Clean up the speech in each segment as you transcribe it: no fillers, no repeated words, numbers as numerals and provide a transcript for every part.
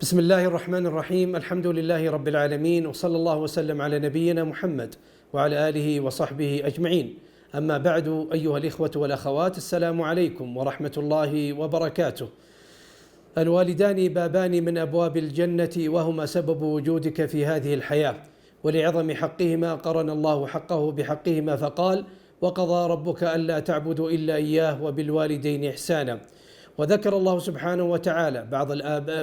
بسم الله الرحمن الرحيم. الحمد لله رب العالمين، وصلى الله وسلم على نبينا محمد وعلى آله وصحبه أجمعين. أما بعد، أيها الإخوة والأخوات، السلام عليكم ورحمة الله وبركاته. الوالدان بابان من أبواب الجنة، وهما سبب وجودك في هذه الحياة، ولعظم حقهما قرن الله حقه بحقهما فقال: وقضى ربك ألا تعبدوا إلا إياه وبالوالدين إحسانا. وذكر الله سبحانه وتعالى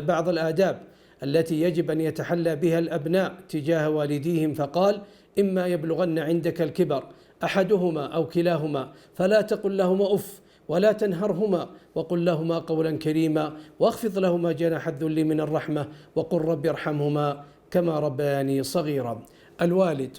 بعض الآداب التي يجب أن يتحلى بها الأبناء تجاه والديهم، فقال: إما يبلغن عندك الكبر أحدهما أو كلاهما فلا تقل لهما أف ولا تنهرهما، وقل لهما قولا كريما، واخفض لهما جناح الذل من الرحمة، وقل رب ارحمهما كما ربياني صغيرا. الوالد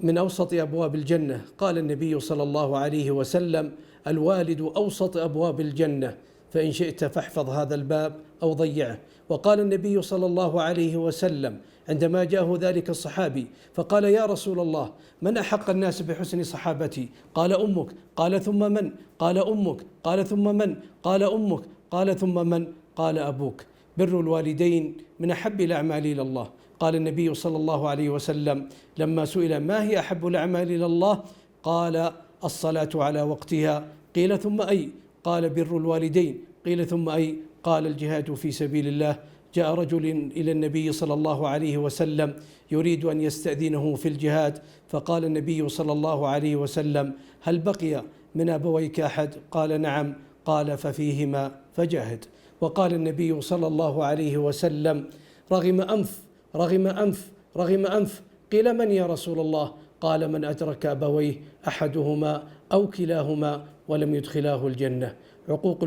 من أوسط أبواب الجنة. قال النبي صلى الله عليه وسلم: الوالد أوسط أبواب الجنة، فإن شئت فاحفظ هذا الباب أو ضيعه. وقال النبي صلى الله عليه وسلم عندما جاءه ذلك الصحابي فقال: يا رسول الله، من أحق الناس بحسن صحابتي؟ قال: أمك. قال: ثم من؟ قال: أمك. قال: ثم من؟ قال: أمك. قال: ثم من؟ قال: أبوك. بر الوالدين من أحب الأعمال إلى الله. قال النبي صلى الله عليه وسلم لما سئل: ما هي أحب الأعمال إلى الله؟ قال: الصلاة على وقتها. قيل: ثم أي؟ قال: بر الوالدين. قيل: ثم أي؟ قال: الجهاد في سبيل الله. جاء رجل إلى النبي صلى الله عليه وسلم يريد أن يستأذنه في الجهاد، فقال النبي صلى الله عليه وسلم: هل بقي من أبويك أحد؟ قال: نعم. قال: ففيهما فجاهد. وقال النبي صلى الله عليه وسلم: رغم أنف رغم أنف رغم أنف. قيل: من يا رسول الله؟ قال: من أدرك أبويه أحدهما أو كلاهما ولم يدخلاه الجنة. عقوق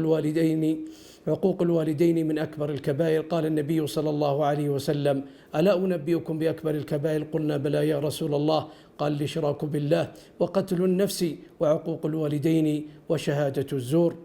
الوالدين من أكبر الكبائر. قال النبي صلى الله عليه وسلم: ألا أنبئكم بأكبر الكبائر؟ قلنا: بلى يا رسول الله. قال: الإشراك بالله، وقتل النفس، وعقوق الوالدين، وشهادة الزور.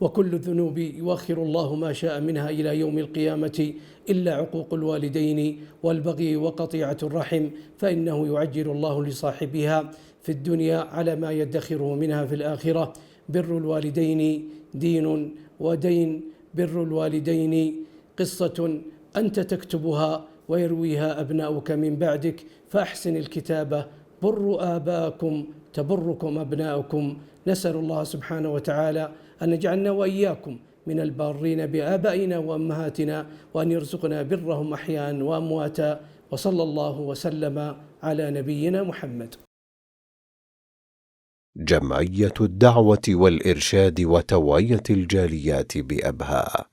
وكل الذنوب يؤخر الله ما شاء منها إلى يوم القيامة إلا عقوق الوالدين والبغي وقطيعة الرحم، فإنه يعجل الله لصاحبها في الدنيا على ما يدخره منها في الآخرة. بر الوالدين دين ودين. بر الوالدين قصة أنت تكتبها ويرويها أبناؤك من بعدك، فأحسن الكتابة. بروا آباءكم تبركم أبناؤكم. نسأل الله سبحانه وتعالى أن يجعلنا وإياكم من البارين بآبائنا وأمهاتنا، وأن يرزقنا برهم أحياء وأمواتا. وصلى الله وسلم على نبينا محمد. جمعية الدعوة والإرشاد وتوعية الجاليات بأبها،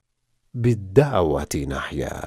بالدعوة نحيا.